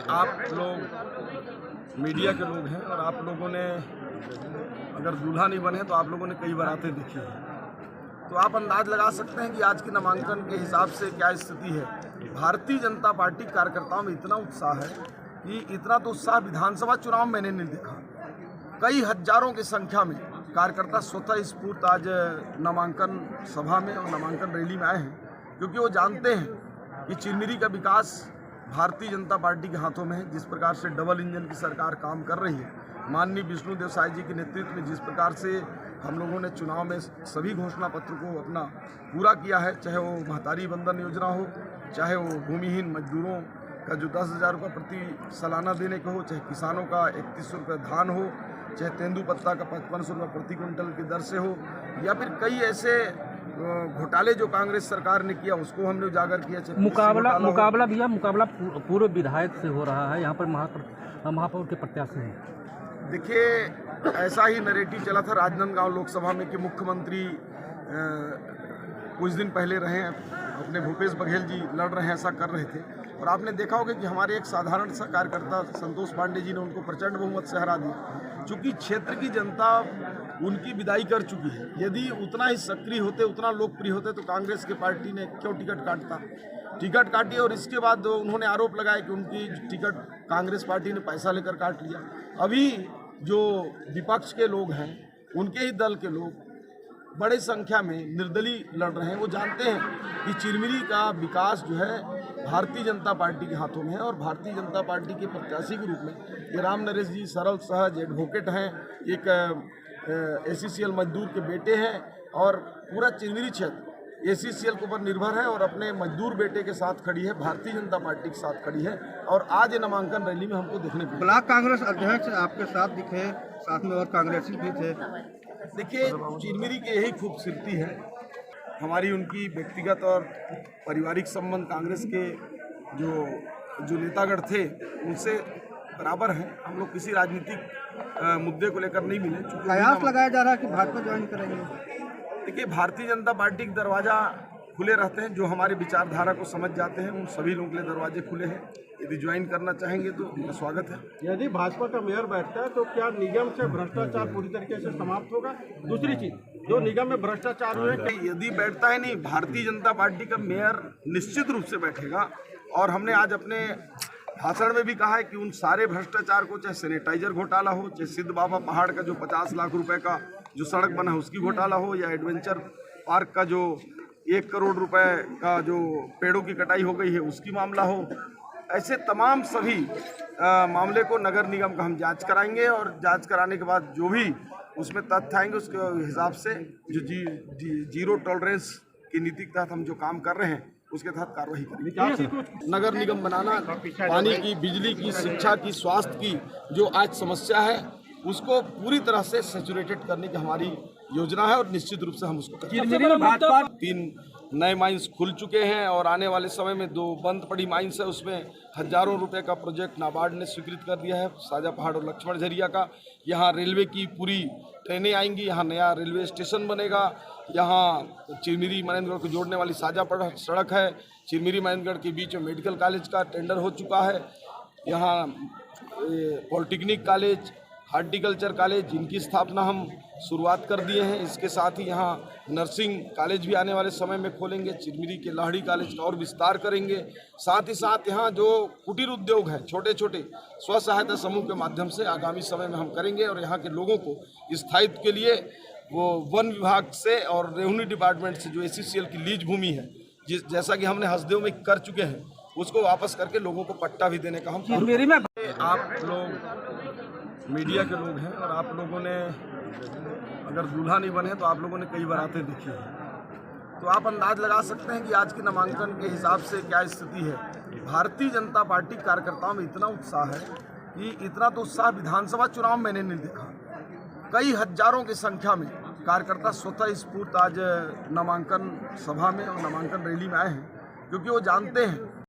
आप लोग मीडिया के लोग हैं और आप लोगों ने अगर दूल्हा नहीं बने तो आप लोगों ने कई बारातें देखी हैं, तो आप अंदाज लगा सकते हैं कि आज के नामांकन के हिसाब से क्या स्थिति है। भारतीय जनता पार्टी कार्यकर्ताओं में इतना उत्साह है कि इतना तो उत्साह विधानसभा चुनाव में मैंने नहीं देखा। कई हजारों की संख्या में कार्यकर्ता स्वतः स्फूर्त आज नामांकन सभा में और नामांकन रैली में आए हैं, क्योंकि वो जानते हैं कि चिरमिरी का विकास भारतीय जनता पार्टी के हाथों में है। जिस प्रकार से डबल इंजन की सरकार काम कर रही है, माननीय विष्णुदेव साय जी के नेतृत्व में जिस प्रकार से हम लोगों ने चुनाव में सभी घोषणा पत्र को अपना पूरा किया है, चाहे वो महतारी बंधन योजना हो, चाहे वो भूमिहीन मजदूरों का जो 10,000 रुपये प्रति सालाना देने का हो, चाहे किसानों का 3100 रुपये धान हो, चाहे तेंदुपत्ता का 5500 रुपये प्रति क्विंटल की दर से हो, या फिर कई ऐसे घोटाले जो कांग्रेस सरकार ने किया उसको हमने उजागर किया। मुकाबला पूर्व विधायक से हो रहा है, यहाँ पर महापौर के प्रत्याशी हैं। देखिए, ऐसा ही नैरेटिव चला था राजनांदगांव लोकसभा में कि मुख्यमंत्री कुछ दिन पहले रहे अपने भूपेश बघेल जी लड़ रहे हैं, ऐसा कर रहे थे। और आपने देखा होगा कि हमारे एक साधारण सा कार्यकर्ता संतोष पांडे जी ने उनको प्रचंड बहुमत से हरा दिया। चूँकि क्षेत्र की जनता उनकी विदाई कर चुकी है, यदि उतना ही सक्रिय होते, उतना लोकप्रिय होते तो कांग्रेस की पार्टी ने क्यों टिकट काटी। और इसके बाद उन्होंने आरोप लगाया कि उनकी टिकट कांग्रेस पार्टी ने पैसा लेकर काट लिया। अभी जो विपक्ष के लोग हैं, उनके ही दल के लोग बड़े संख्या में निर्दलीय लड़ रहे हैं। वो जानते हैं कि चिरमिरी का विकास जो है भारतीय जनता पार्टी के हाथों में है, और भारतीय जनता पार्टी के प्रत्याशी के रूप में ये राम नरेश जी सरल सहज एडवोकेट हैं, एक ACCL मजदूर के बेटे हैं, और पूरा चिरमिरी क्षेत्र ACCL के ऊपर निर्भर है और अपने मजदूर बेटे के साथ खड़ी है, भारतीय जनता पार्टी के साथ खड़ी है। और आज ये नामांकन रैली में हमको देखने को ब्लॉक कांग्रेस अध्यक्ष आपके साथ दिखे, साथ में और कांग्रेसी भी थे। देखिए, चिरमिरी की यही खूबसूरती है, हमारी उनकी व्यक्तिगत और पारिवारिक संबंध कांग्रेस के जो नेतागढ़ थे उनसे बराबर हैं। हम लोग किसी राजनीतिक मुद्दे को लेकर नहीं मिले। कयास लगाया जा रहा है कि भाजपा ज्वाइन करेंगे। देखिए, भारतीय जनता पार्टी के दरवाज़ा खुले रहते हैं। जो हमारे विचारधारा को समझ जाते हैं उन सभी लोगों के लिए दरवाजे खुले हैं। यदि ज्वाइन करना चाहेंगे तो उनका स्वागत है। यदि भाजपा का मेयर बैठता है तो क्या निगम से भ्रष्टाचार पूरी तरीके से समाप्त होगा? दूसरी चीज, जो निगम में भ्रष्टाचार हुए, यदि बैठता है नहीं, भारतीय जनता पार्टी का मेयर निश्चित रूप से बैठेगा। और हमने आज अपने भाषण में भी कहा है कि उन सारे भ्रष्टाचार को, चाहे सैनिटाइजर घोटाला हो, चाहे सिद्ध बाबा पहाड़ का जो 50 लाख रुपए का जो सड़क बना है उसकी घोटाला हो, या एडवेंचर पार्क का जो 1 करोड़ रुपए का जो पेड़ों की कटाई हो गई है उसकी मामला हो, ऐसे तमाम सभी मामले को नगर निगम का हम जांच कराएंगे। और जांच कराने के बाद जो भी उसमें तथ्य आएंगे उसके हिसाब से जो जीरो टॉलरेंस की नीति के तहत हम जो काम कर रहे हैं उसके तहत कार्रवाई करेंगे। नगर निगम बनाना, पानी की, बिजली की, शिक्षा की, स्वास्थ्य की जो आज समस्या है उसको पूरी तरह से सैचुरेटेड करने की हमारी योजना है, और निश्चित रूप से हम उसको करेंगे। 3 नए माइंस खुल चुके हैं और आने वाले समय में 2 बंद पड़ी माइंस है, उसमें हजारों रुपए का प्रोजेक्ट नाबार्ड ने स्वीकृत कर दिया है, साजा पहाड़ और लक्ष्मण झरिया का। यहाँ रेलवे की पूरी ट्रेनें आएंगी, यहाँ नया रेलवे स्टेशन बनेगा, यहाँ चिरमिरी मनेंद्रगढ़ को जोड़ने वाली साजा पहाड़ सड़क है, चिरमिरी मनेंद्रगढ़ के बीच में मेडिकल कॉलेज का टेंडर हो चुका है, यहाँ पॉलिटेक्निक कॉलेज, हार्टिकल्चर कॉलेज, जिनकी स्थापना हम शुरुआत कर दिए हैं। इसके साथ ही यहाँ नर्सिंग कॉलेज भी आने वाले समय में खोलेंगे, चिरमिरी के लाहड़ी कॉलेज का और विस्तार करेंगे। साथ ही साथ यहाँ जो कुटीर उद्योग हैं, छोटे छोटे स्व सहायता समूह के माध्यम से आगामी समय में हम करेंगे, और यहाँ के लोगों को स्थायित्व के लिए वो वन विभाग से और रेवेन्यू डिपार्टमेंट से जो ACCL की लीज भूमि है, जैसा कि हमने हसदेव में कर चुके हैं, उसको वापस करके लोगों को पट्टा भी देने का हम। आप लोग मीडिया के लोग हैं और आप लोगों ने अगर दूल्हा नहीं बने तो आप लोगों ने कई बारातें देखी हैं, तो आप अंदाज लगा सकते हैं कि आज के नामांकन के हिसाब से क्या स्थिति है। भारतीय जनता पार्टी कार्यकर्ताओं में इतना उत्साह है कि इतना तो उत्साह विधानसभा चुनाव में मैंने नहीं देखा। कई हजारों की संख्या में कार्यकर्ता स्वतः स्फूर्त आज नामांकन सभा में और नामांकन रैली में आए हैं, क्योंकि वो जानते हैं